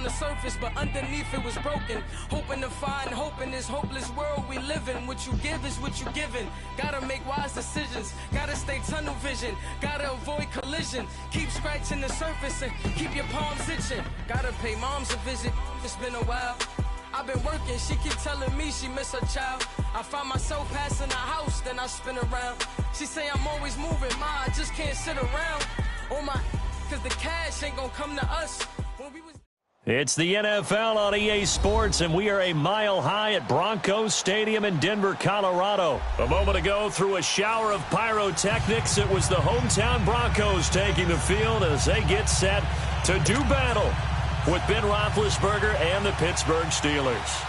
the surface, but underneath it was broken. Hoping to find hope in this hopeless world we live in. What you give is what you given. Gotta make wise decisions. Gotta stay tunnel vision. Gotta avoid collision. Keep scratching the surface and keep your palms itching. Gotta pay moms a visit. It's been a while. I've been working, she keep telling me she miss her child. I find myself passing the house, then I spin around. She say I'm always moving, ma, I just can't sit around. Oh my, cause the cash ain't gonna come to us. When we was It's the NFL on EA Sports, and we are a mile high at Broncos Stadium in Denver, Colorado. A moment ago, through a shower of pyrotechnics, it was the hometown Broncos taking the field as they get set to do battle with Ben Roethlisberger and the Pittsburgh Steelers.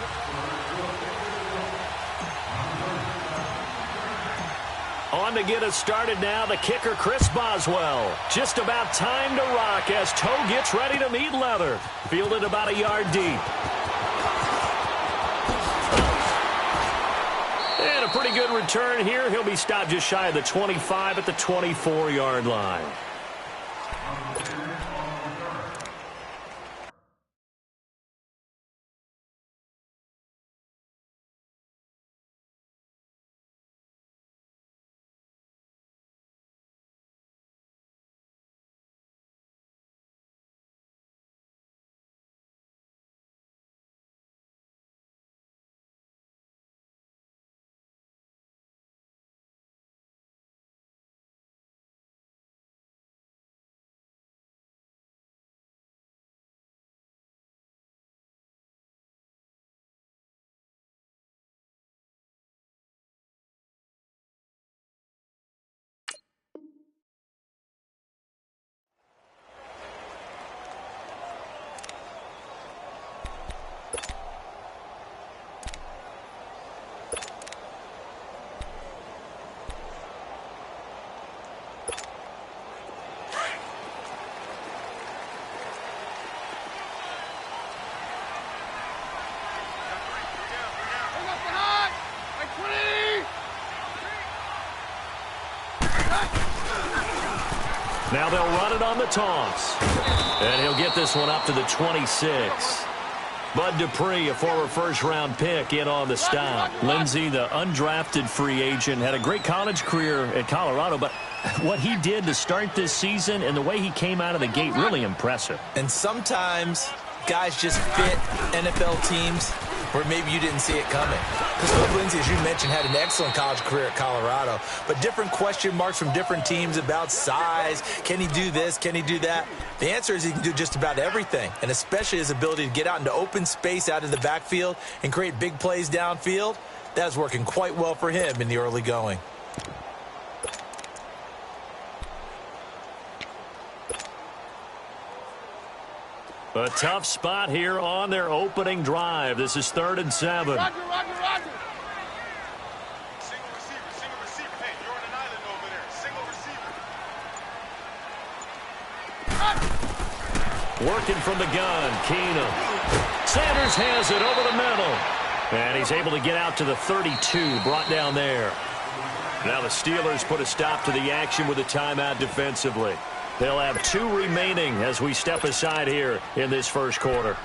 On to get us started now, the kicker, Chris Boswell. Just about time to rock as Toe gets ready to meet leather. Fielded about a yard deep. And a pretty good return here. He'll be stopped just shy of the 25 at the 24-yard line. Now they'll run it on the toss. And he'll get this one up to the 26. Bud Dupree, a former first-round pick, in on the stop. Lindsey, the undrafted free agent, had a great college career at Colorado, but what he did to start this season and the way he came out of the gate, really impressive. And sometimes guys just fit NFL teams where maybe you didn't see it coming. Because Lindsey, as you mentioned, had an excellent college career at Colorado, but different question marks from different teams about size. Can he do this? Can he do that? The answer is he can do just about everything, and especially his ability to get out into open space out of the backfield and create big plays downfield. That's working quite well for him in the early going. A tough spot here on their opening drive. This is 3rd and 7. Roger. Single receiver. Hey, you're on an island over there. Single receiver. Working from the gun, Keenum. Sanders has it over the middle. And he's able to get out to the 32, brought down there. Now the Steelers put a stop to the action with a timeout defensively. They'll have 2 remaining as we step aside here in this first quarter.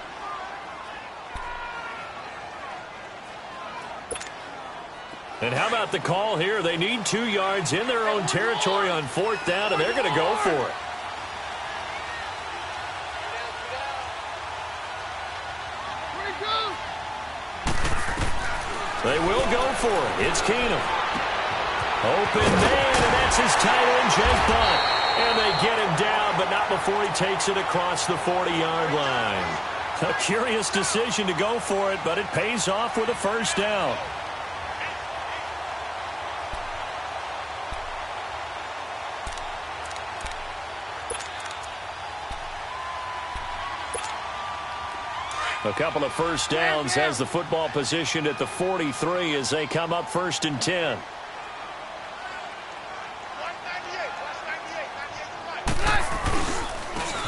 And how about the call here? They need 2 yards in their own territory on 4th down, and they're going to go for it. They will go for it. It's Keenum. Open man, and that's his tight end, Jake Butt. And they get him down, but not before he takes it across the 40-yard line. A curious decision to go for it, but it pays off with a first down. A couple of first downs has the football positioned at the 43 as they come up 1st and 10.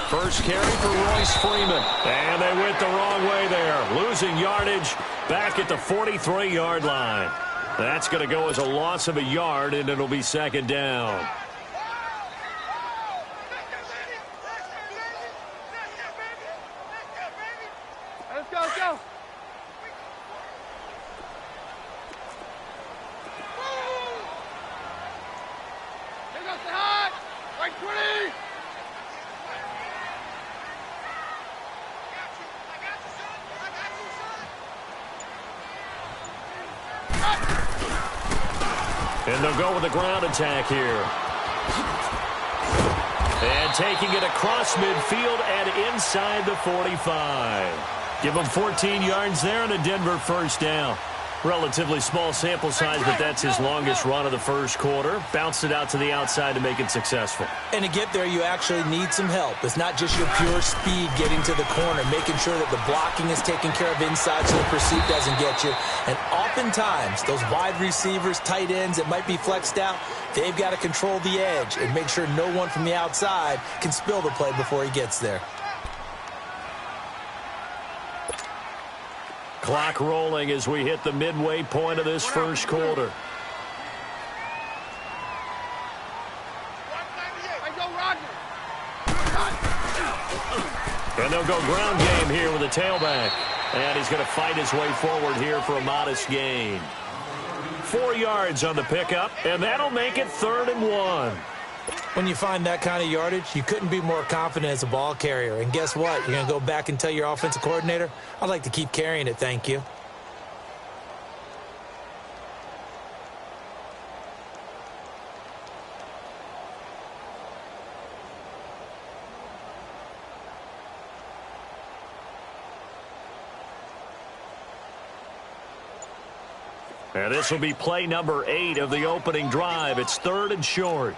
First carry for Royce Freeman. And they went the wrong way there. Losing yardage back at the 43-yard line. That's going to go as a loss of a yard, and it'll be 2nd down. Let's go, let's go. Here goes the hot. Right 20. And they'll go with the ground attack here. And taking it across midfield and inside the 45. Give them 14 yards there and a Denver first down. Relatively small sample size, but that's his longest run of the first quarter. Bounced it out to the outside to make it successful. And to get there, you actually need some help. It's not just your pure speed getting to the corner, making sure that the blocking is taken care of inside so the pursuit doesn't get you. And oftentimes, those wide receivers, tight ends that might be flexed out, they've got to control the edge and make sure no one from the outside can spill the play before he gets there. Clock rolling as we hit the midway point of this first quarter. And they'll go ground game here with a tailback. And he's going to fight his way forward here for a modest gain. 4 yards on the pickup, and that'll make it 3rd and 1. When you find that kind of yardage, you couldn't be more confident as a ball carrier. And guess what? You're going to go back and tell your offensive coordinator, I'd like to keep carrying it, thank you. And this will be play number 8 of the opening drive. It's 3rd and short.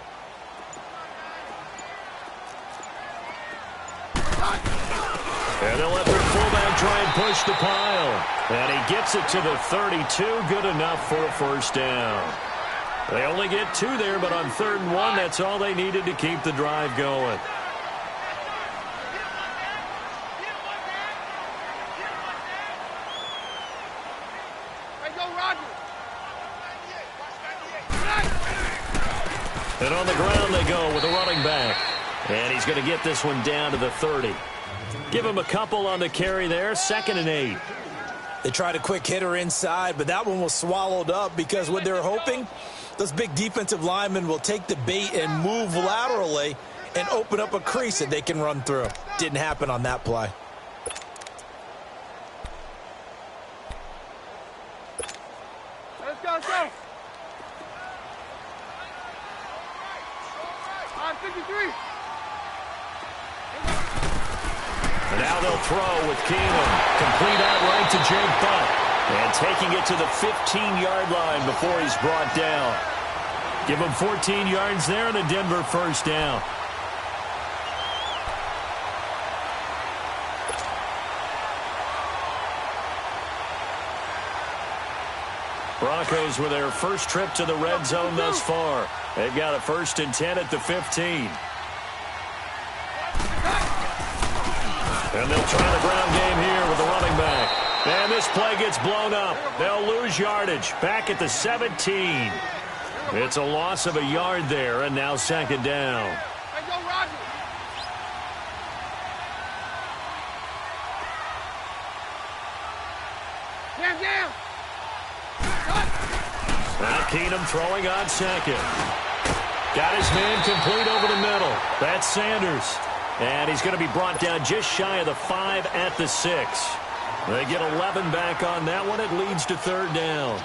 And they'll let their fullback try and push the pile. And he gets it to the 32. Good enough for a first down. They only get 2 there, but on 3rd and 1, that's all they needed to keep the drive going. And on the ground they go with a running back. And he's going to get this one down to the 30. Give him a couple on the carry there. 2nd and 8. They tried a quick hitter inside, but that one was swallowed up because what they're hoping, those big defensive linemen will take the bait and move laterally and open up a crease that they can run through. Didn't happen on that play. Let's go, let's go. 53. And now they'll throw with Keenum. Complete outright to Jake Butt. And taking it to the 15-yard line before he's brought down. Give him 14 yards there and a Denver first down. Broncos with their first trip to the red zone thus far. They've got a 1st and 10 at the 15. And they'll try the ground game here with the running back. And this play gets blown up. They'll lose yardage. Back at the 17. It's a loss of a yard there, and now 2nd down. Now Keenum throwing on 2nd. Got his man complete over the middle. That's Sanders. And he's going to be brought down just shy of the 5 at the 6. They get 11 back on that one. It leads to 3rd down.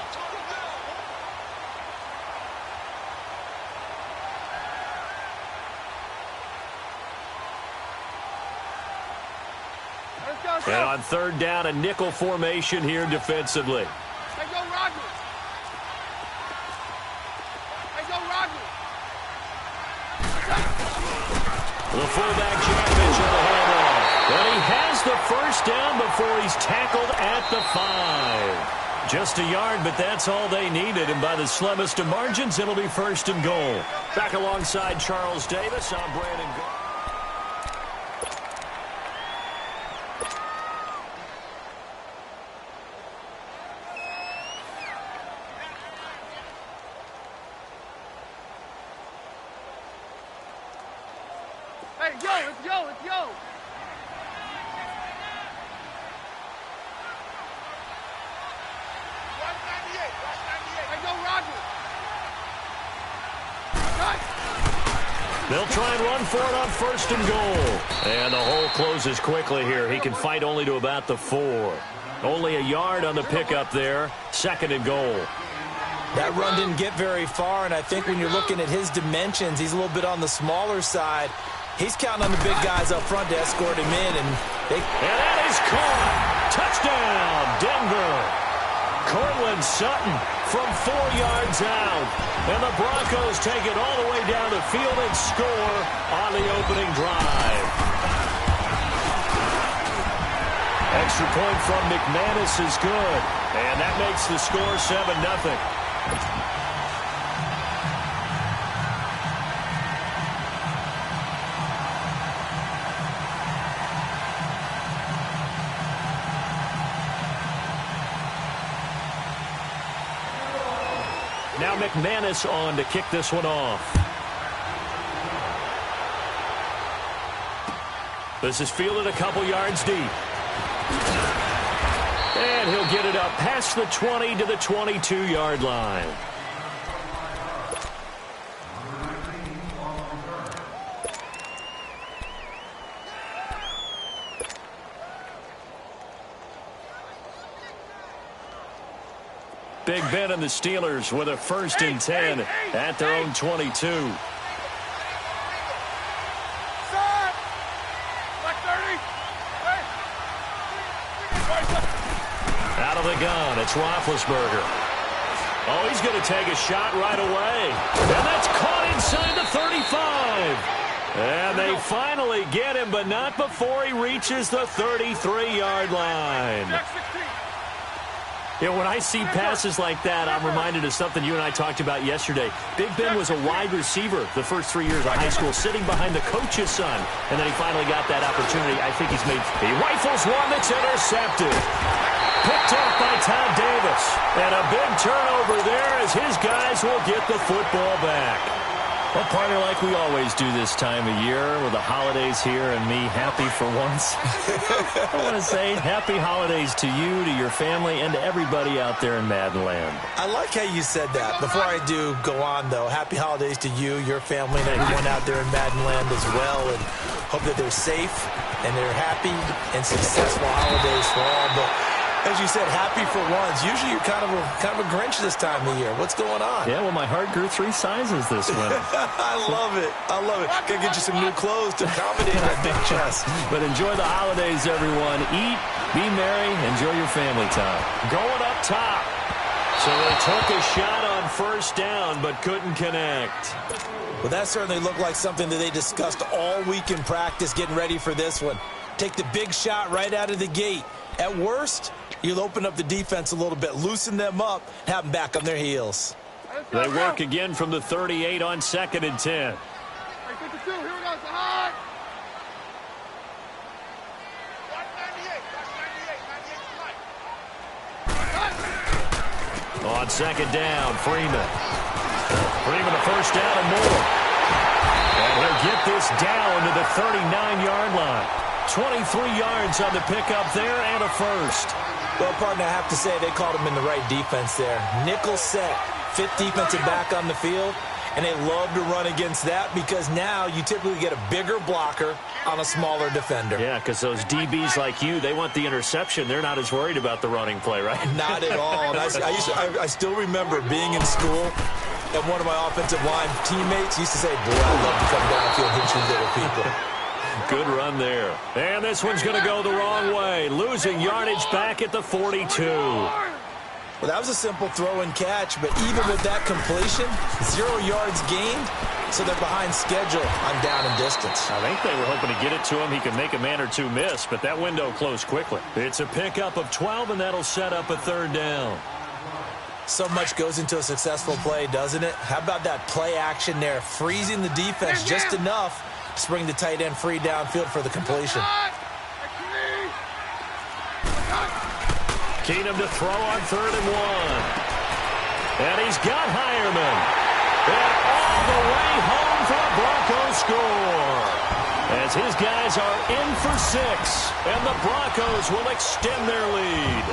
And on 3rd down, a nickel formation here defensively. The fullback Javich on the handoff. And he has the first down before he's tackled at the 5. Just a yard, but that's all they needed. And by the slimmest of margins, it'll be 1st and goal. Back alongside Charles Davis, I'm Brandon Gould. Hey, yo, let's go, let's go. They'll try and run for it on 1st and goal. And the hole closes quickly here. He can fight only to about the 4. Only a yard on the pickup there. 2nd and goal. That run didn't get very far, and I think when you're looking at his dimensions, he's a little bit on the smaller side. He's counting on the big guys up front to escort him in. And that is caught. Touchdown, Denver. Cortland Sutton from 4 yards out. And the Broncos take it all the way down the field and score on the opening drive. Extra point from McManus is good. And that makes the score 7-0. Now McManus on to kick this one off. This is fielded a couple yards deep. And he'll get it up past the 20 to the 22-yard line. Big Ben and the Steelers with a 1st and 10 at their own 22. Out of the gun, it's Roethlisberger. Oh, he's going to take a shot right away. And that's caught inside the 35. And they finally get him, but not before he reaches the 33-yard line. You know, when I see passes like that, I'm reminded of something you and I talked about yesterday. Big Ben was a wide receiver the first 3 years of high school, sitting behind the coach's son. And then he finally got that opportunity. I think he's made. He rifles one that's intercepted. Picked off by Todd Davis. And a big turnover there as his guys will get the football back. Well, partner, like we always do this time of year with the holidays here and me happy for once. I want to say happy holidays to you, to your family, and to everybody out there in Maddenland. I like how you said that. Before I do go on, though, happy holidays to you, your family, and everyone out there in Maddenland as well. And hope that they're safe and they're happy and successful holidays for all. But as you said, happy for once. Usually you're kind of a Grinch this time of year. What's going on? Yeah, well, my heart grew 3 sizes this winter. I love it. I love it. Gotta get you some new clothes to accommodate that big chest. But enjoy the holidays, everyone. Eat, be merry, enjoy your family time. Going up top. So they took a shot on 1st down, but couldn't connect. Well, that certainly looked like something that they discussed all week in practice getting ready for this one. Take the big shot right out of the gate. At worst, you'll open up the defense a little bit, loosen them up, have them back on their heels. They work again from the 38 on 2nd and 10. Here we go, high. 98 On 2nd down, Freeman. Freeman a 1st down and more. And he'll get this down to the 39-yard line. 23 yards on the pickup there and a 1st. Well, partner, I have to say they called him in the right defense there. Nickel set, 5th defensive back on the field, and they love to run against that because now you typically get a bigger blocker on a smaller defender. Yeah, because those DBs like you, they want the interception. They're not as worried about the running play, right? Not at all. And I still remember being in school, and one of my offensive line teammates used to say, boy, I'd love to come downfield and hit you little people. Good run there. And this one's going to go the wrong way. Losing yardage back at the 42. Well, that was a simple throw and catch, but even with that completion, 0 yards gained, so they're behind schedule on down and distance. I think they were hoping to get it to him. He could make a man or two miss, but that window closed quickly. It's a pickup of 12, and that'll set up a 3rd down. So much goes into a successful play, doesn't it? How about that play action there, freezing the defense just enough to bring the tight end free downfield for the completion. Keenum to throw on 3rd and 1. And he's got Hireman. And all the way home for a Broncos score. As his guys are in for 6. And the Broncos will extend their lead.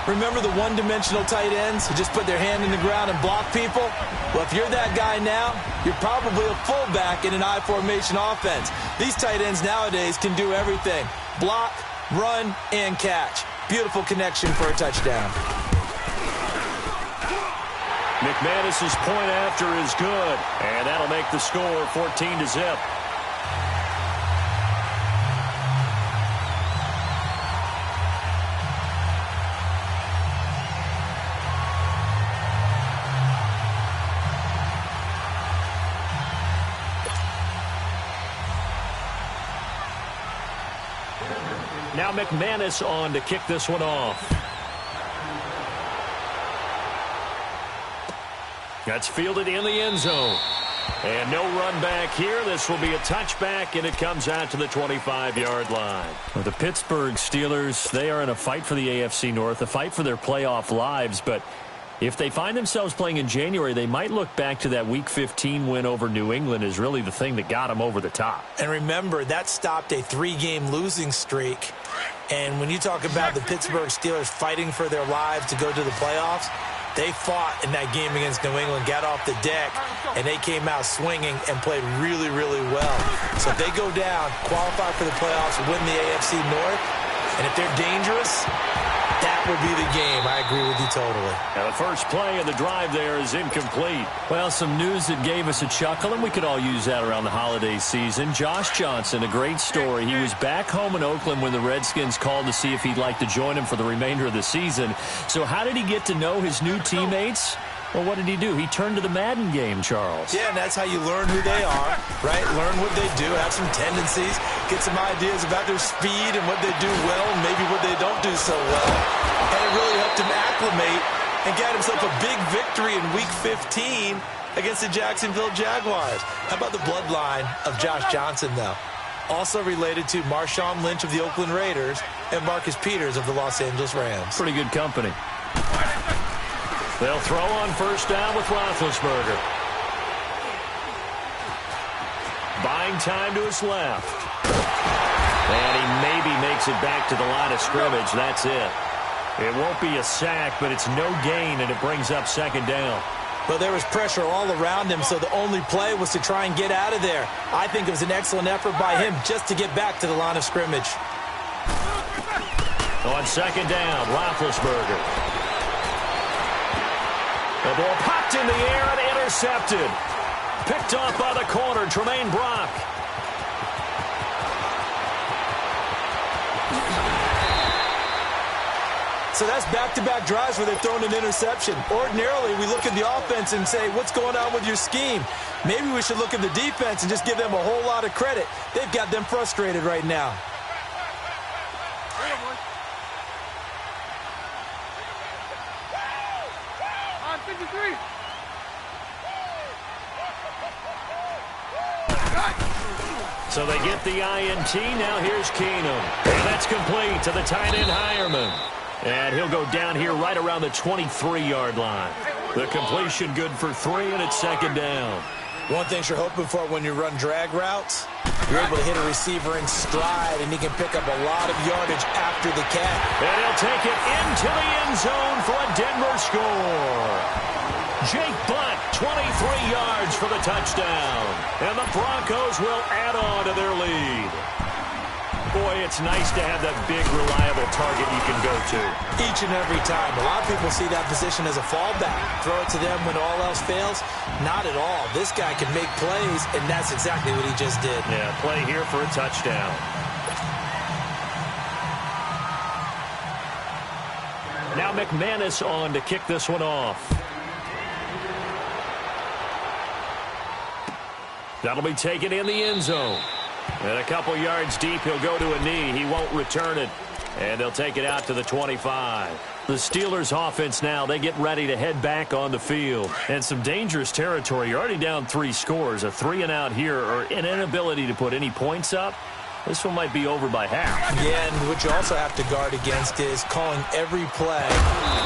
Remember the one-dimensional tight ends who just put their hand in the ground and block people? Well, if you're that guy now, you're probably a fullback in an I-formation offense. These tight ends nowadays can do everything. Block, run, and catch. Beautiful connection for a touchdown. McManus's point after is good, and that'll make the score 14-0. Now McManus on to kick this one off. That's fielded in the end zone. And no run back here. This will be a touchback, and it comes out to the 25-yard line. Well, the Pittsburgh Steelers, they are in a fight for the AFC North, a fight for their playoff lives. But if they find themselves playing in January, they might look back to that Week 15 win over New England as really the thing that got them over the top. And remember, that stopped a 3-game losing streak. And when you talk about the Pittsburgh Steelers fighting for their lives to go to the playoffs, they fought in that game against New England, got off the deck, and they came out swinging and played really, really well. So if they go down, qualify for the playoffs, win the AFC North, and if they're dangerous, that will be the game. I agree with you totally. Now the first play of the drive there is incomplete. Well, some news that gave us a chuckle, and we could all use that around the holiday season. Josh Johnson, a great story. He was back home in Oakland when the Redskins called to see if he'd like to join him for the remainder of the season. So how did he get to know his new teammates? Well, what did he do? He turned to the Madden game, Charles. Yeah, and that's how you learn who they are, right? Learn what they do, have some tendencies, get some ideas about their speed and what they do well and maybe what they don't do so well. And it really helped him acclimate and get himself a big victory in Week 15 against the Jacksonville Jaguars. How about the bloodline of Josh Johnson, though? Also related to Marshawn Lynch of the Oakland Raiders and Marcus Peters of the Los Angeles Rams. Pretty good company. They'll throw on first down with Roethlisberger. Buying time to his left. And he maybe makes it back to the line of scrimmage. That's it. It won't be a sack, but it's no gain, and it brings up second down. But there was pressure all around him, so the only play was to try and get out of there. I think it was an excellent effort by him just to get back to the line of scrimmage. On second down, Roethlisberger. The ball popped in the air and intercepted. Picked off by the corner, Tremaine Brock. So that's back-to-back drives where they've thrown an interception. Ordinarily, we look at the offense and say, what's going on with your scheme? Maybe we should look at the defense and just give them a whole lot of credit. They've got them frustrated right now. So they get the INT. Now here's Keenum. And that's complete to the tight end Hireman. And he'll go down here right around the 23-yard line. The completion good for 3, and it's second down. One thing you're hoping for when you run drag routes, you're able to hit a receiver in stride, and he can pick up a lot of yardage after the catch. And he'll take it into the end zone for a Denver score. Jake Butt, 23 yards for the touchdown. And the Broncos will add on to their lead. Boy, it's nice to have that big, reliable target you can go to. Each and every time. A lot of people see that position as a fallback. Throw it to them when all else fails. Not at all. This guy can make plays, and that's exactly what he just did. Yeah, play here for a touchdown. Now McManus on to kick this one off. That'll be taken in the end zone. And a couple yards deep, he'll go to a knee. He won't return it. And they'll take it out to the 25. The Steelers offense now, they get ready to head back on the field. And some dangerous territory. You're already down 3 scores. A 3-and-out here, or an inability to put any points up. This one might be over by half. Yeah, and what you also have to guard against is calling every play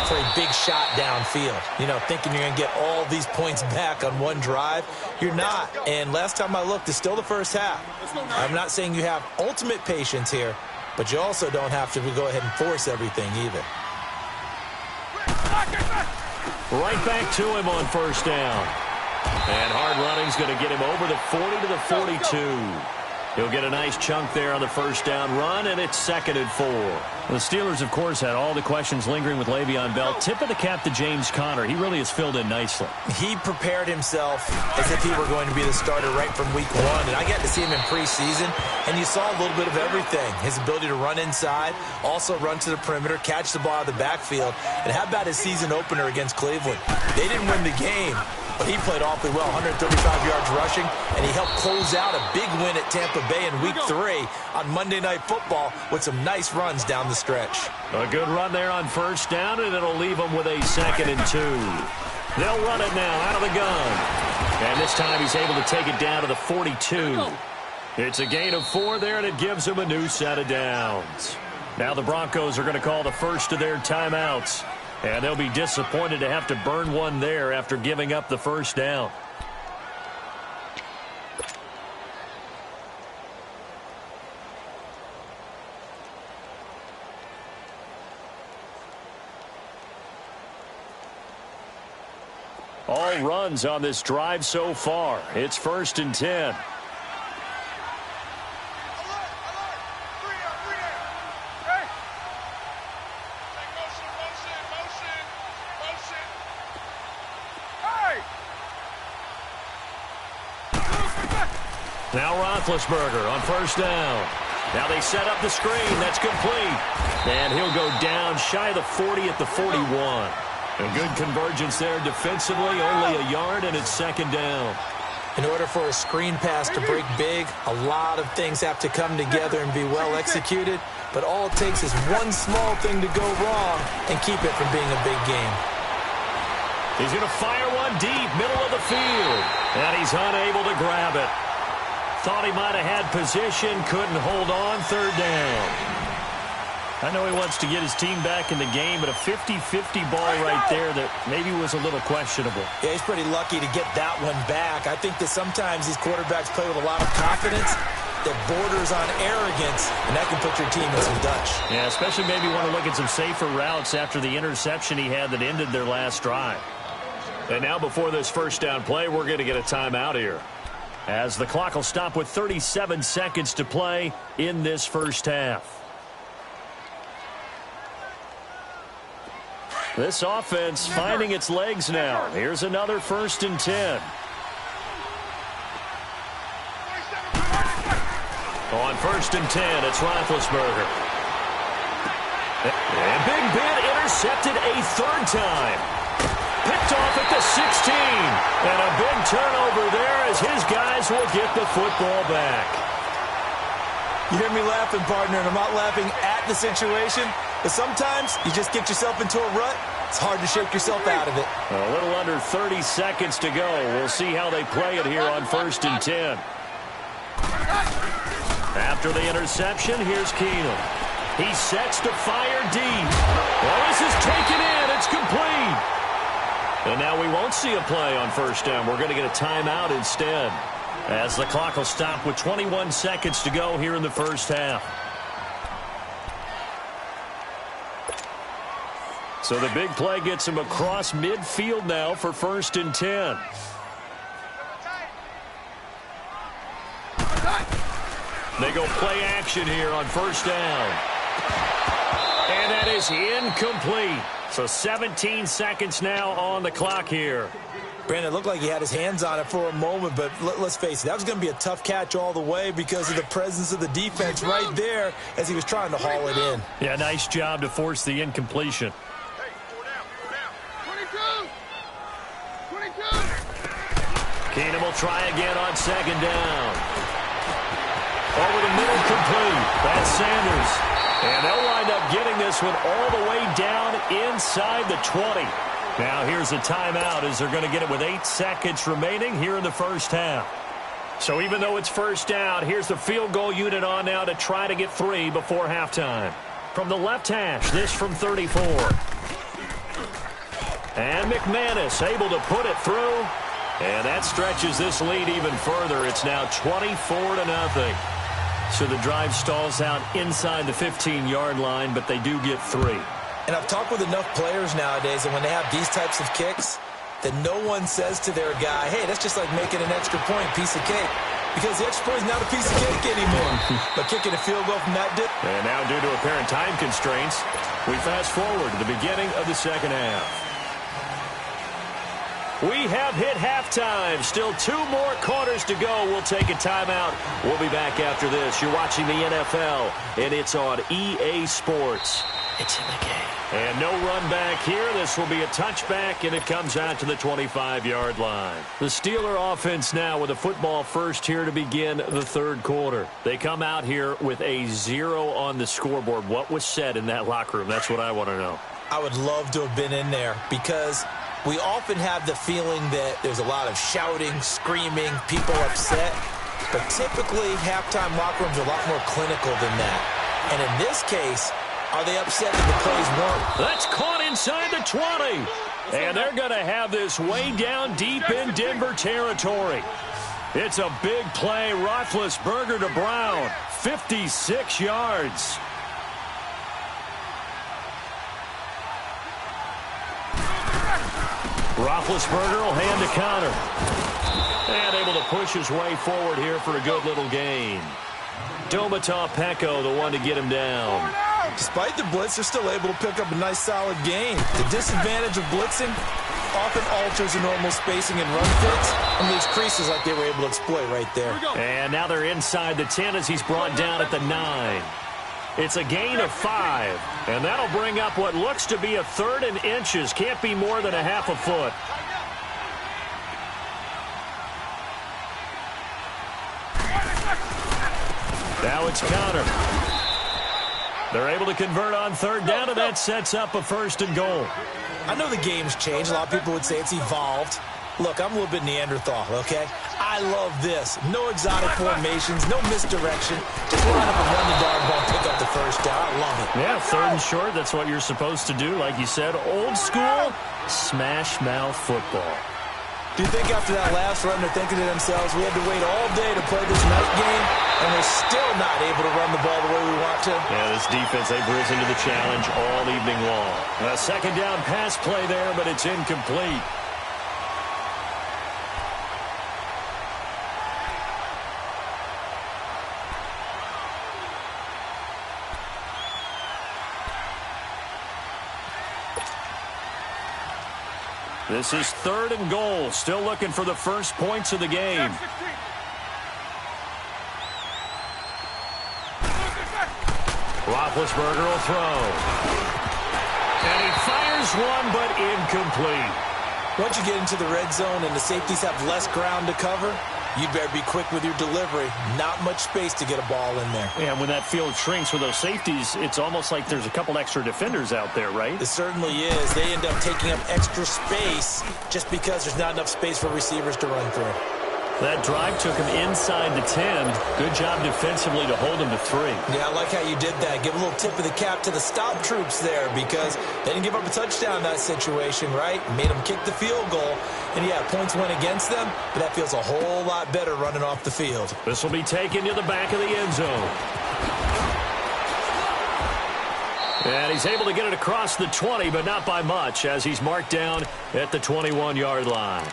for a big shot downfield. You know, thinking you're going to get all these points back on one drive. You're not. And last time I looked, it's still the first half. I'm not saying you have ultimate patience here, but you also don't have to go ahead and force everything either. Right back to him on first down. And hard running's going to get him over the 40 to the 42. He'll get a nice chunk there on the first down run, and it's 2nd and 4. The Steelers, of course, had all the questions lingering with Le'Veon Bell. Tip of the cap to James Conner. He really has filled in nicely. He prepared himself as if he were going to be the starter right from week 1. And I got to see him in preseason, and you saw a little bit of everything. His ability to run inside, also run to the perimeter, catch the ball out of the backfield. And how about his season opener against Cleveland? They didn't win the game, but he played awfully well, 135 yards rushing, and he helped close out a big win at Tampa Bay in week 3 on Monday Night Football with some nice runs down the stretch. A good run there on first down, and it'll leave them with a 2nd and 2. They'll run it now out of the gun. And this time he's able to take it down to the 42. It's a gain of 4 there, and it gives him a new set of downs. Now the Broncos are going to call the first of their timeouts. And they'll be disappointed to have to burn one there after giving up the first down. All runs on this drive so far. It's 1st and 10. Now Roethlisberger on first down. Now they set up the screen. That's complete. And he'll go down shy of the 40 at the 41. A good convergence there defensively. Only a yard, and it's 2nd down. In order for a screen pass to break big, a lot of things have to come together and be well executed. But all it takes is one small thing to go wrong and keep it from being a big game. He's going to fire one deep, middle of the field. And he's unable to grab it. Thought he might have had position, couldn't hold on, 3rd down. I know he wants to get his team back in the game, but a 50-50 ball right there that maybe was a little questionable. Yeah, he's pretty lucky to get that one back. I think that sometimes these quarterbacks play with a lot of confidence that borders on arrogance, and that can put your team in some Dutch. Yeah, especially maybe want to look at some safer routes after the interception he had that ended their last drive. And now before this first down play, we're going to get a timeout here, as the clock will stop with 37 seconds to play in this first half. This offense finding its legs now. Here's another 1st and 10. On 1st and 10, it's Roethlisberger. And Big Ben intercepted a 3rd time. Picked off at the 16. And a big turnover there as his guys will get the football back. You hear me laughing, partner, and I'm not laughing at the situation, but sometimes you just get yourself into a rut. It's hard to shake yourself out of it. A little under 30 seconds to go. We'll see how they play it here on 1st and 10. After the interception, here's Keenum. He sets to fire deep. Well, this is taken in. It's complete. And now we won't see a play on first down. We're going to get a timeout instead, as the clock will stop with 21 seconds to go here in the first half. So the big play gets him across midfield now for 1st and 10. They go play action here on first down. And that is incomplete. So 17 seconds now on the clock here. Brandon, it looked like he had his hands on it for a moment, but let's face it, that was going to be a tough catch all the way because of the presence of the defense right there as he was trying to haul it in. Yeah, nice job to force the incompletion. Hey, 4 down. 22. Keenum will try again on 2nd down. Over the middle, complete. That's Sanders. And they'll wind up getting this one all the way down inside the 20. Now here's a timeout as they're going to get it with 8 seconds remaining here in the first half. So even though it's first down, here's the field goal unit on now to try to get 3 before halftime. From the left hash, this from 34. And McManus able to put it through. And that stretches this lead even further. It's now 24-0. So the drive stalls out inside the 15-yard line, but they do get 3. And I've talked with enough players nowadays that when they have these types of kicks, that no one says to their guy, hey, that's just like making an extra point, piece of cake. Because the extra point is not a piece of cake anymore. But kicking a field goal from that dip. And now due to apparent time constraints, we fast forward to the beginning of the second half. We have hit halftime. Still 2 more quarters to go. We'll take a timeout. We'll be back after this. You're watching the NFL, and it's on EA Sports. It's in the game. And no run back here. This will be a touchback, and it comes out to the 25-yard line. The Steeler offense now with a football first here to begin the third quarter. They come out here with a 0 on the scoreboard. What was said in that locker room? That's what I want to know. I would love to have been in there because we often have the feeling that there's a lot of shouting, screaming, people upset. But typically, halftime locker rooms are a lot more clinical than that. And in this case, are they upset that the plays weren't? That's caught inside the 20. And they're going to have this way down deep in Denver territory. It's a big play. Roethlisberger to Brown. 56 yards. Roethlisberger will hand to counter. And able to push his way forward here for a good little gain. Domata Peko, the one to get him down. Despite the blitz, they're still able to pick up a nice, solid gain. The disadvantage of blitzing often alters the normal spacing and run fits and leaves creases like they were able to exploit right there. And now they're inside the 10 as he's brought down at the 9. It's a gain of 5, and that'll bring up what looks to be a 3rd and inches. Can't be more than a half a foot. Now it's counter. They're able to convert on 3rd down, and that sets up a 1st and goal. I know the game's changed. A lot of people would say it's evolved. Look, I'm a little bit Neanderthal, okay? I love this. No exotic formations, no misdirection. Just line up and run the dog ball, pick up the 1st down. I love it. Yeah, 3rd and short, that's what you're supposed to do. Like you said, old school, smash mouth football. Do you think after that last run they're thinking to themselves, we had to wait all day to play this night game, and we're still not able to run the ball the way we want to? Yeah, this defense, they've risen to the challenge all evening long. A 2nd down pass play there, but it's incomplete. This is 3rd and goal. Still looking for the first points of the game. Roethlisberger will throw. And he fires one, but incomplete. Once you get into the red zone and the safeties have less ground to cover, you'd better be quick with your delivery. Not much space to get a ball in there. Yeah, when that field shrinks with those safeties, it's almost like there's a couple extra defenders out there, right? It certainly is. They end up taking up extra space just because there's not enough space for receivers to run through. That drive took him inside the 10. Good job defensively to hold him to 3. Yeah, I like how you did that. Give a little tip of the cap to the stop troops there because they didn't give up a touchdown in that situation, right? Made them kick the field goal. And, yeah, points went against them, but that feels a whole lot better running off the field. This will be taken to the back of the end zone. And he's able to get it across the 20, but not by much, as he's marked down at the 21-yard line.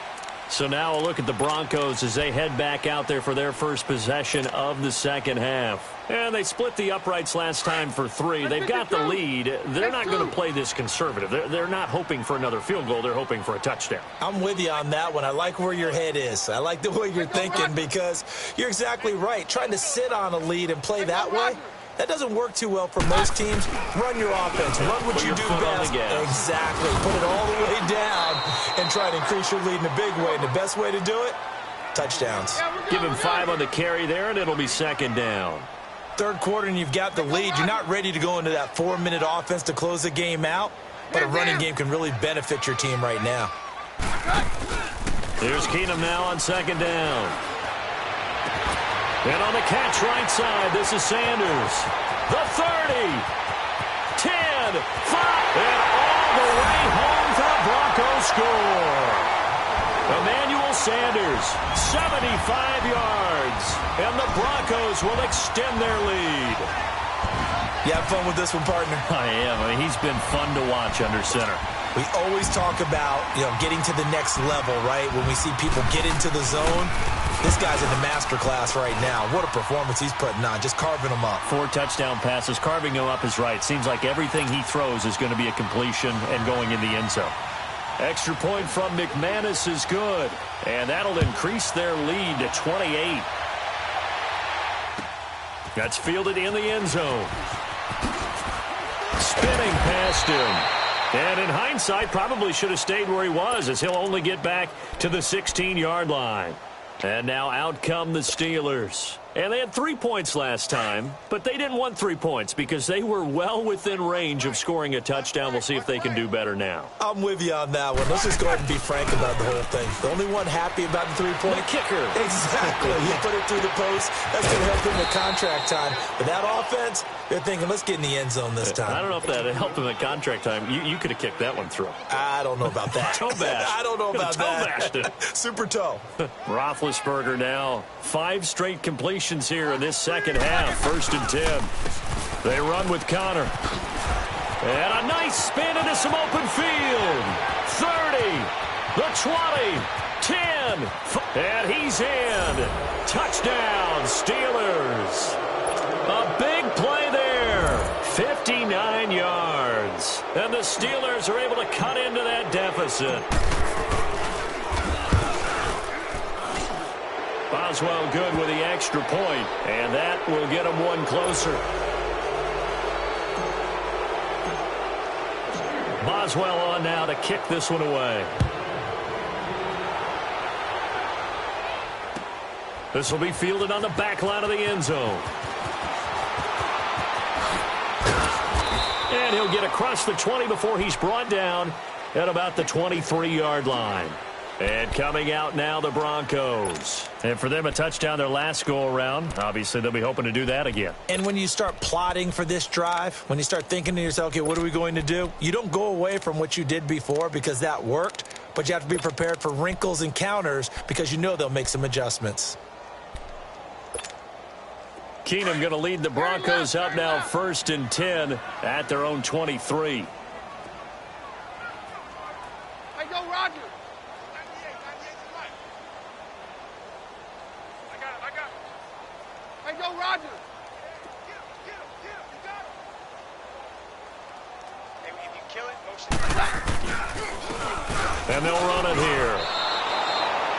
So now a look at the Broncos as they head back out there for their first possession of the second half. And they split the uprights last time for 3. They've got the lead. They're not going to play this conservative. They're not hoping for another field goal. They're hoping for a touchdown. I'm with you on that one. I like where your head is. I like the way you're thinking because you're exactly right. Trying to sit on a lead and play that way, that doesn't work too well for most teams. Run your offense. Run what you do best. Exactly. Put it all the way down and try to increase your lead in a big way. And the best way to do it, touchdowns. Give him 5 on the carry there, and it'll be 2nd down. 3rd quarter, and you've got the lead. You're not ready to go into that 4-minute offense to close the game out, but a running game can really benefit your team right now. Here's Keenum now on 2nd down. And on the catch right side, this is Sanders. The 30, 10, 5, and all the way home for the Broncos score. Emmanuel Sanders, 75 yards, and the Broncos will extend their lead. You have fun with this one, partner? I am. I mean, he's been fun to watch under center. We always talk about, getting to the next level, right? When we see people get into the zone, this guy's in the master class right now. What a performance he's putting on, just carving them up. 4 touchdown passes. Carving them up is right. Seems like everything he throws is going to be a completion and going in the end zone. Extra point from McManus is good, and that'll increase their lead to 28. That's fielded in the end zone. Spinning past him. And in hindsight, probably should have stayed where he was, as he'll only get back to the 16-yard line. And now out come the Steelers. And they had 3 points last time, but they didn't want 3 points because they were well within range of scoring a touchdown. We'll see if they can do better now. I'm with you on that one. Let's just go ahead and be frank about the whole thing. The only one happy about the 3-point? The kicker. Exactly. You put it through the post. That's going to help him at contract time. But that offense, they're thinking, let's get in the end zone this time. I don't know if that helped him at contract time. You could have kicked that one through. I don't know about that. Toe bash. I don't know about that. Toe bashed it. Super toe. Roethlisberger now. 5 straight completions here in this second half. 1st and 10. They run with Connor. And a nice spin into some open field. 30. The 20. 10. And he's in. Touchdown, Steelers. A big play there. 59 yards. And the Steelers are able to cut into that deficit. Boswell good with the extra point, and that will get him one closer. Boswell on now to kick this one away. This will be fielded on the back line of the end zone. And he'll get across the 20 before he's brought down at about the 23-yard line. And coming out now, the Broncos. And for them, a touchdown their last go-around. Obviously, they'll be hoping to do that again. And when you start plotting for this drive, when you start thinking to yourself, okay, what are we going to do? You don't go away from what you did before because that worked, but you have to be prepared for wrinkles and counters because you know they'll make some adjustments. Keenum going to lead the Broncos up now 1st and 10 at their own 23. Hey, go, Roger. Hey, go, Roger. Get him. You got him. Hey, if you kill it, motion. And they'll run it here.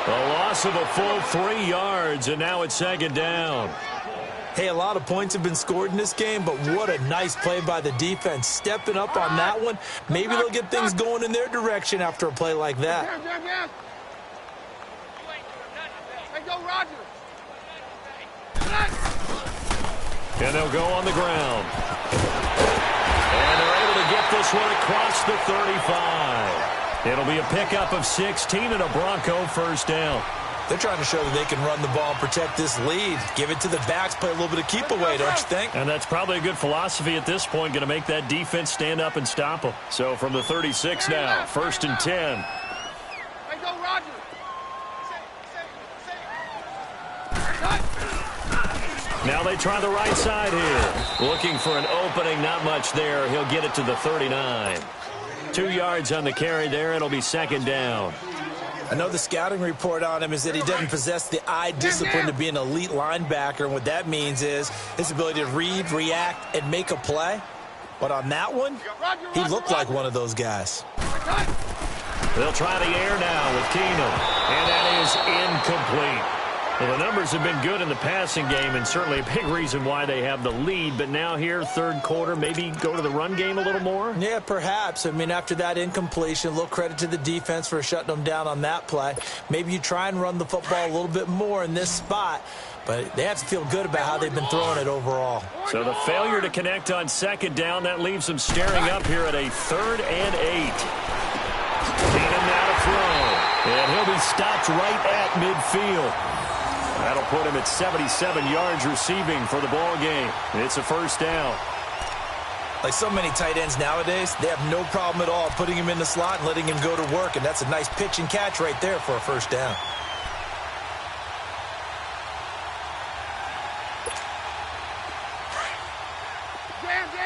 A loss of a full 3 yards, and now it's 2nd down. Hey, a lot of points have been scored in this game, but what a nice play by the defense. Stepping up on that one. Maybe they'll get things going in their direction after a play like that. Hey, go, Roger. And they'll go on the ground. And they're able to get this one across the 35. It'll be a pickup of 16 and a Bronco 1st down. They're trying to show that they can run the ball and protect this lead. Give it to the backs, play a little bit of keep away, don't you think? And that's probably a good philosophy at this point, going to make that defense stand up and stop them. So from the 36 now, 1st and 10. Hey, go, Roger. Now they try the right side here. Looking for an opening, not much there. He'll get it to the 39. 2 yards on the carry there. It'll be 2nd down. I know the scouting report on him is that he doesn't possess the eye discipline to be an elite linebacker, and what that means is his ability to read, react, and make a play. But on that one, he looked like one of those guys. They'll try the air now with Keenum, and that is incomplete. Well, the numbers have been good in the passing game, and certainly a big reason why they have the lead. But now here, 3rd quarter, maybe go to the run game a little more? Yeah, perhaps. I mean, after that incompletion, a little credit to the defense for shutting them down on that play. Maybe you try and run the football a little bit more in this spot. But they have to feel good about how they've been throwing it overall. So the failure to connect on 2nd down, that leaves them staring up here at a 3rd and 8. Keenum now to throw. And he'll be stopped right at midfield. That'll put him at 77 yards receiving for the ball game. It's a 1st down. Like so many tight ends nowadays, they have no problem at all putting him in the slot and letting him go to work. And that's a nice pitch and catch right there for a 1st down. Jam.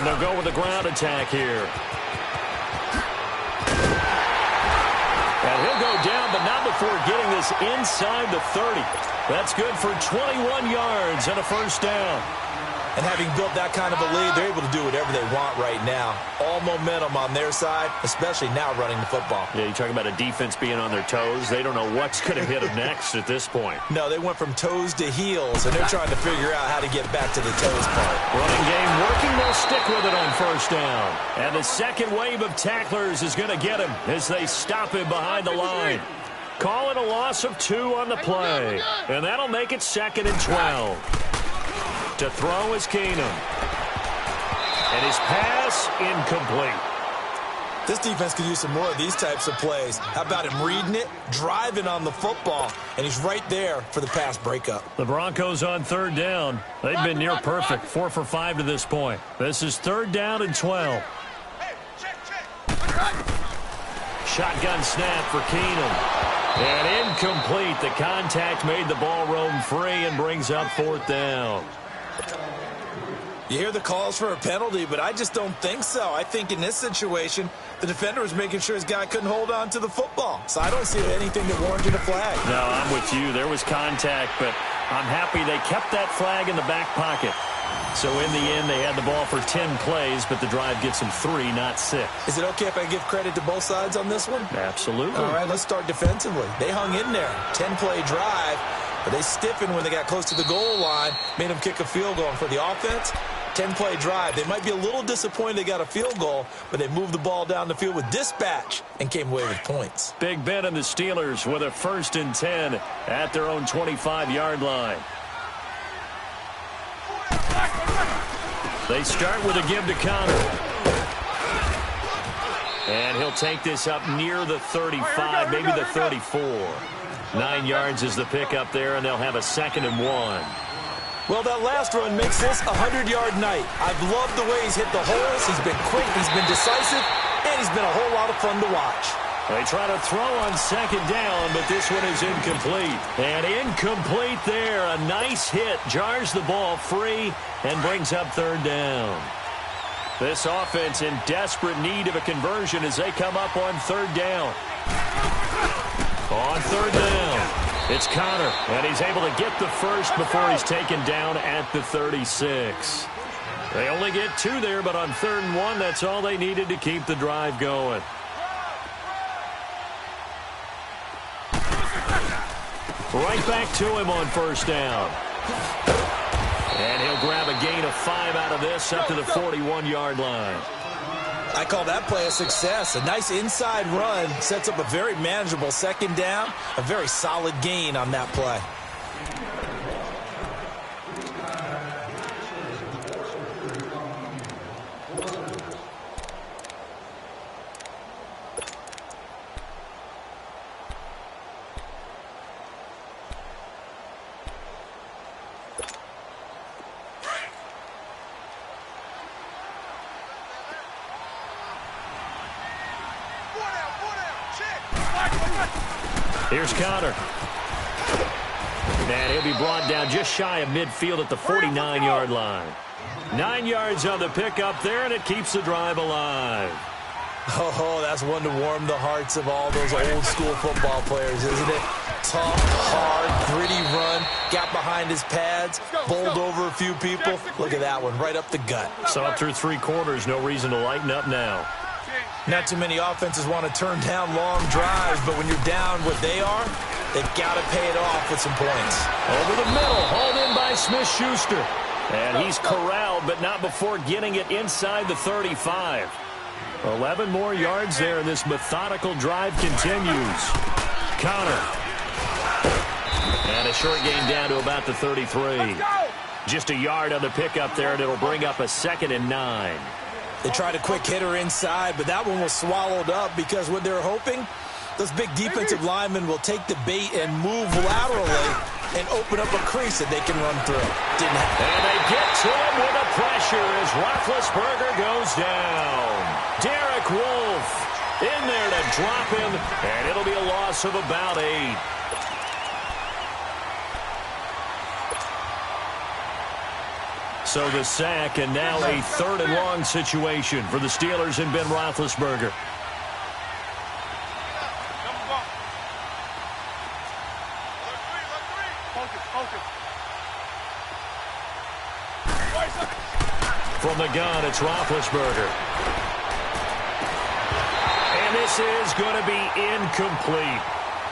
And they'll go with the ground attack here. And he'll go down, but not before getting this inside the 30. That's good for 21 yards and a first down. And having built that kind of a lead, they're able to do whatever they want right now. All momentum on their side, especially now running the football. Yeah, you're talking about a defense being on their toes. They don't know what's going to hit them next at this point. No, they went from toes to heels, and they're trying to figure out how to get back to the toes part. Running game working. They'll stick with it on first down. And the second wave of tacklers is going to get him as they stop him behind the line. Call it a loss of 2 on the play. And that'll make it 2nd and 12. To throw is Keenum. And his pass incomplete. This defense could use some more of these types of plays. How about him reading it, driving on the football, and he's right there for the pass breakup. The Broncos on 3rd down. They've been near perfect, 4 for 5 to this point. This is 3rd down and 12. Shotgun snap for Keenum. And incomplete. The contact made the ball roam free and brings up 4th down. You hear the calls for a penalty, but I just don't think so. I think in this situation, the defender was making sure his guy couldn't hold on to the football. So I don't see anything that warranted a flag. No, I'm with you. There was contact, but I'm happy they kept that flag in the back pocket. So in the end, they had the ball for 10 plays, but the drive gets them 3, not 6. Is it okay if I give credit to both sides on this one? Absolutely. All right, let's start defensively. They hung in there. 10-play drive, but they stiffened when they got close to the goal line, made them kick a field goal. And for the offense, 10-play drive. They might be a little disappointed they got a field goal, but they moved the ball down the field with dispatch and came away with points. Big Ben and the Steelers with a 1st and 10 at their own 25-yard line. They start with a give to Connor. And he'll take this up near the 35, maybe the 34. 9 yards is the pickup there, and they'll have a 2nd and 1. Well, that last run makes this a 100-yard night. I've loved the way he's hit the holes. He's been quick, he's been decisive, and he's been a whole lot of fun to watch. They try to throw on 2nd down, but this one is incomplete. And incomplete there. A nice hit. Jars the ball free and brings up 3rd down. This offense in desperate need of a conversion as they come up on 3rd down. On 3rd down, it's Connor, and he's able to get the first before he's taken down at the 36. They only get 2 there, but on 3rd and 1, that's all they needed to keep the drive going. Right back to him on 1st down. And he'll grab a gain of 5 out of this up to the 41-yard line. I call that play a success. A nice inside run sets up a very manageable 2nd down. A very solid gain on that play. Here's Connor. And he'll be brought down just shy of midfield at the 49-yard line. 9 yards on the pickup there, and it keeps the drive alive. Oh, that's one to warm the hearts of all those old-school football players, isn't it? Tough, hard, gritty run, got behind his pads, bowled over a few people. Look at that one, right up the gut. So up through 3 quarters, no reason to lighten up now. Not too many offenses want to turn down long drives, but when you're down what they are, they've got to pay it off with some points. Over the middle, hauled in by Smith-Schuster. And he's corralled, but not before getting it inside the 35. 11 more yards there, and this methodical drive continues. Connor. And a short gain down to about the 33. Just a yard on the pickup there, and it'll bring up a 2nd and 9. They tried a quick hitter inside, but that one was swallowed up because what they're hoping, those big defensive linemen will take the bait and move laterally and open up a crease that they can run through. Didn't happen. And they get to him with a pressure as Roethlisberger goes down. Derek Wolfe in there to drop him, and it'll be a loss of about 8. So the sack, and now a 3rd and long situation for the Steelers and Ben Roethlisberger. From the gun, it's Roethlisberger. And this is going to be incomplete.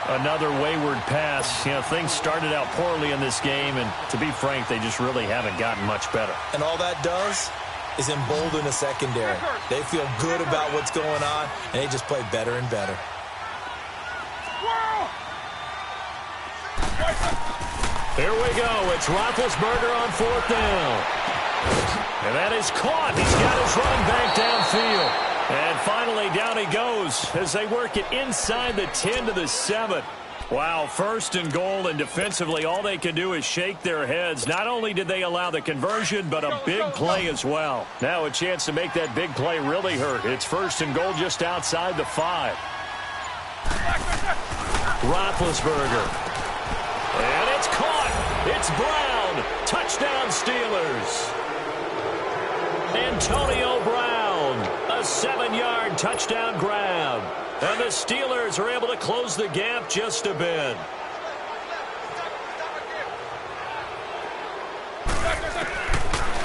Another wayward pass. You know, things started out poorly in this game, and to be frank, they just really haven't gotten much better. And all that does is embolden the secondary. They feel good about what's going on, and they just play better and better. Here we go. It's Roethlisberger on 4th down. And that is caught. He's got his run back downfield. And finally, down he goes as they work it inside the 10 to the 7. Wow, 1st and goal, and defensively, all they can do is shake their heads. Not only did they allow the conversion, but a big play as well. Now a chance to make that big play really hurt. It's 1st and goal just outside the 5. Roethlisberger. And it's caught. It's Brown. Touchdown, Steelers. Antonio Brown, a 7-yard touchdown grab. And the Steelers are able to close the gap just a bit.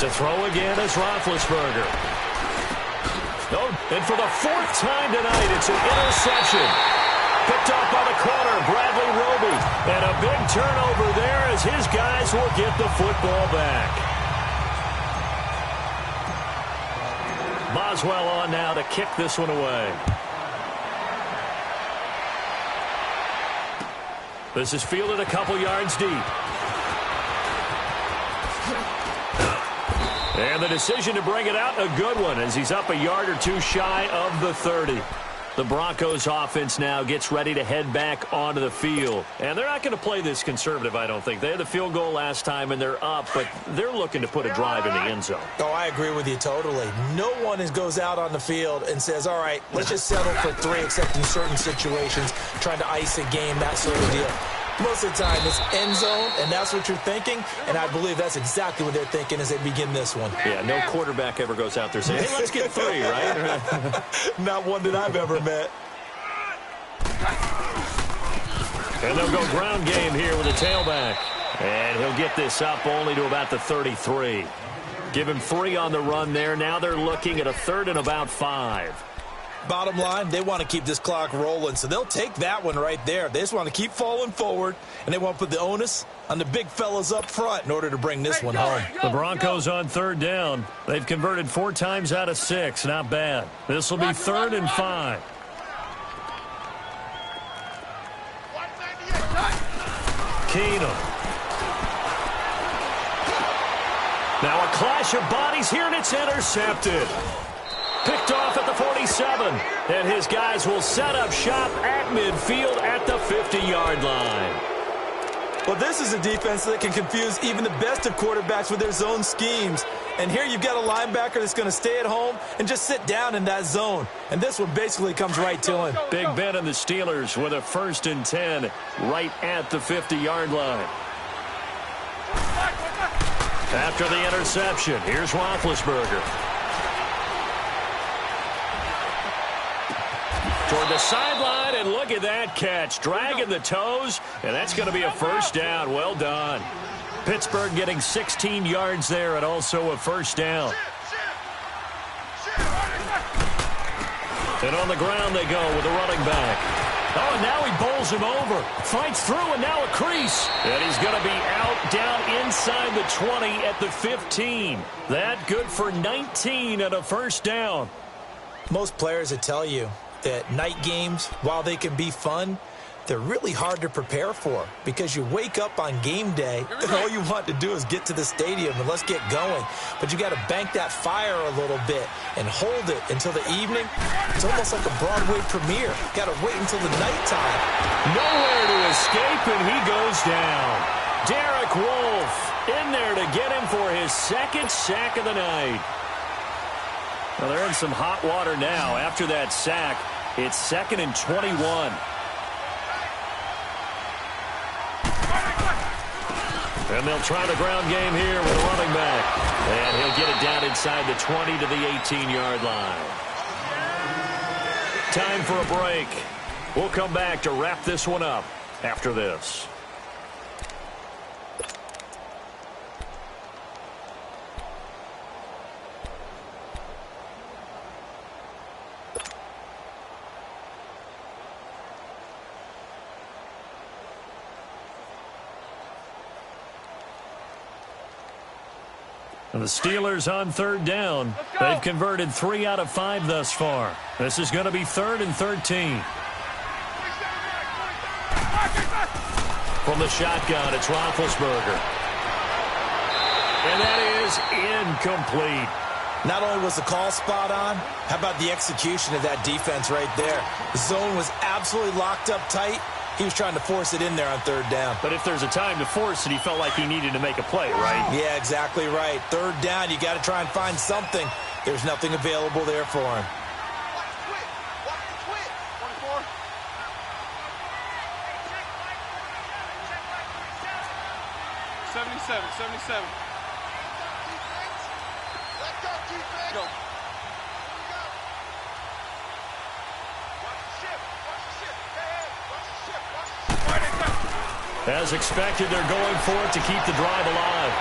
To throw again is Roethlisberger. Oh, and for the 4th time tonight, it's an interception. Picked off by the corner, Bradley Roby. And a big turnover there as his guys will get the football back. Boswell on now to kick this one away. This is fielded a couple yards deep. And the decision to bring it out, a good one, as he's up a yard or two shy of the 30. The Broncos offense now gets ready to head back onto the field. And they're not going to play this conservative, I don't think. They had the field goal last time, and they're up, but they're looking to put a drive in the end zone. Oh, I agree with you totally. No one goes out on the field and says, all right, let's just settle for 3, except in certain situations, trying to ice a game, that sort of deal. Most of the time, it's end zone, and that's what you're thinking, and I believe that's exactly what they're thinking as they begin this one. Yeah, no quarterback ever goes out there saying, hey, let's get 3, right? Not one that I've ever met. And they'll go ground game here with a tailback. And he'll get this up only to about the 33. Give him 3 on the run there. Now they're looking at a 3rd and about 5. Bottom line, they want to keep this clock rolling, so they'll take that one right there. They just want to keep falling forward, and they want to put the onus on the big fellas up front in order to bring this one home. The Broncos on 3rd down. They've converted 4 times out of 6. Not bad. This will be 3rd and 5. Keenum. Now a clash of bodies here, and it's intercepted. Picked off at the 47, and his guys will set up shop at midfield at the 50-yard line. Well, this is a defense that can confuse even the best of quarterbacks with their zone schemes. And here you've got a linebacker that's going to stay at home and just sit down in that zone. And this one basically comes right to him. Big Ben and the Steelers with a 1st and 10 right at the 50-yard line. After the interception, here's Roethlisberger. Toward the sideline, and look at that catch. Dragging the toes, and that's going to be a 1st down. Well done. Pittsburgh getting 16 yards there and also a 1st down. And on the ground they go with a running back. Oh, and now he bowls him over. Fights through, and now a crease. And he's going to be out down inside the 20 at the 15. That good for 19 and a 1st down. Most players will tell you that night games, while they can be fun, they're really hard to prepare for because you wake up on game day and all you want to do is get to the stadium and let's get going. But you got to bank that fire a little bit and hold it until the evening. It's almost like a Broadway premiere. Got to wait until the nighttime. Nowhere to escape, and he goes down. Derek Wolfe in there to get him for his 2nd sack of the night. Well, they're in some hot water now. After that sack, it's 2nd and 21. And they'll try the ground game here with a running back. And he'll get it down inside the 20 to the 18-yard line. Time for a break. We'll come back to wrap this one up after this. And the Steelers on third down. They've converted 3 out of 5 thus far. This is going to be 3rd and 13. From the shotgun, it's Roethlisberger. And that is incomplete. Not only was the call spot on, how about the execution of that defense right there? The zone was absolutely locked up tight. He was trying to force it in there on 3rd down. But if there's a time to force it, he felt like he needed to make a play, right? Yeah, exactly right. 3rd down, you got to try and find something. There's nothing available there for him. Watch the twit. 24. $77. Let's go, defense. Go. As expected, they're going for it to keep the drive alive.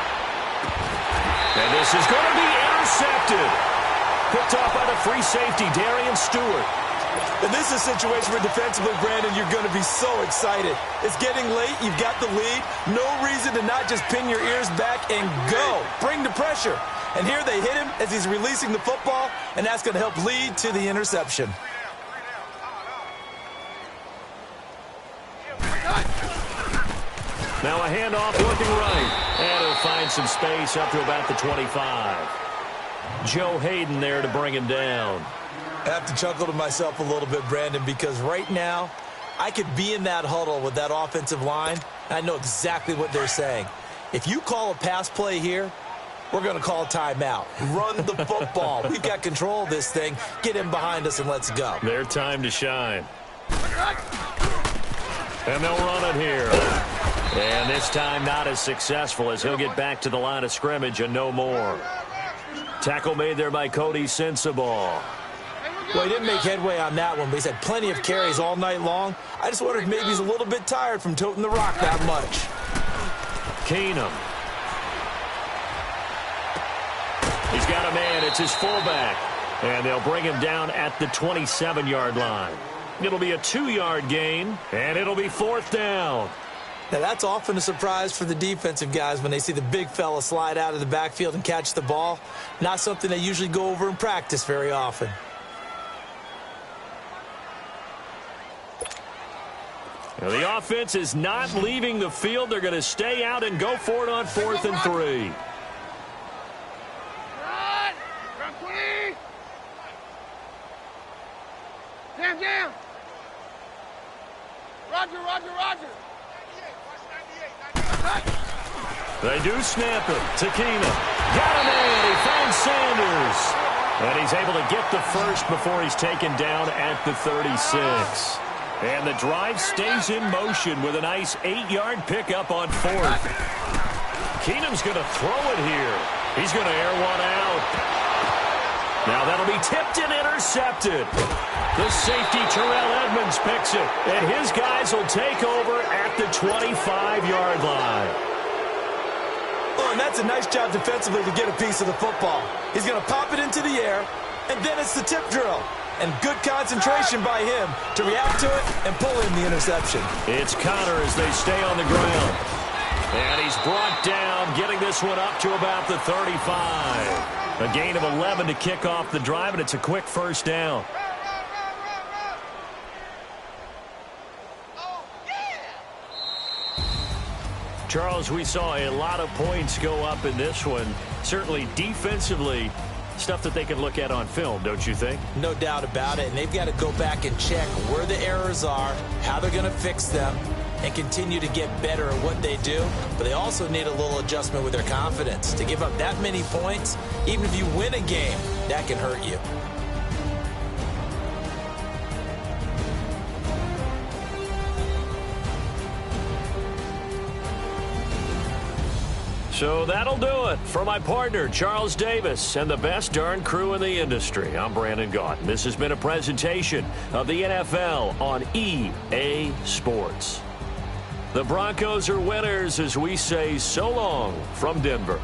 And this is going to be intercepted. Picked off by the free safety, Darian Stewart. And this is a situation where defensively, Brandon, you're going to be so excited. It's getting late. You've got the lead. No reason to not just pin your ears back and go. Bring the pressure. And here they hit him as he's releasing the football, and that's going to help lead to the interception. Now a handoff looking right. And he'll find some space up to about the 25. Joe Hayden there to bring him down. I have to chuckle to myself a little bit, Brandon, because right now I could be in that huddle with that offensive line, and I know exactly what they're saying. If you call a pass play here, we're going to call a timeout. Run the football. We've got control of this thing. Get him behind us and let's go. Their time to shine. And they'll run it here. And this time not as successful as he'll get back to the line of scrimmage and no more. Tackle made there by Cody Sensabaugh. Well, he didn't make headway on that one, but he's had plenty of carries all night long. I just wondered if maybe he's a little bit tired from toting the rock that much. Keenum. He's got a man. It's his fullback. And they'll bring him down at the 27-yard line. It'll be a 2-yard gain, and it'll be 4th down. Now, that's often a surprise for the defensive guys when they see the big fella slide out of the backfield and catch the ball. Not something they usually go over in practice very often. Now, the offense is not leaving the field. They're going to stay out and go for it on 4th and 3. Run! Run, 20! Jam! Roger! They do snap it to Keenum. Got a man. He finds Sanders. And he's able to get the first before he's taken down at the 36. And the drive stays in motion with a nice 8-yard pickup on 4th. Keenum's going to throw it here. He's going to air one out. Now that'll be tipped and intercepted. The safety, Terrell Edmonds, picks it. And his guys will take over at the 25-yard line. Oh, and that's a nice job defensively to get a piece of the football. He's going to pop it into the air, and then it's the tip drill. And good concentration by him to react to it and pull in the interception. It's Connor as they stay on the ground. And he's brought down, getting this one up to about the 35. A gain of 11 to kick off the drive, and it's a quick 1st down. Charles, we saw a lot of points go up in this one. Certainly defensively, stuff that they can look at on film, don't you think? No doubt about it. And they've got to go back and check where the errors are, how they're going to fix them, and continue to get better at what they do. But they also need a little adjustment with their confidence. To give up that many points, even if you win a game, that can hurt you. So that'll do it. For my partner, Charles Davis, and the best darn crew in the industry, I'm Brandon Gaunt. This has been a presentation of the NFL on EA Sports. The Broncos are winners as we say so long from Denver.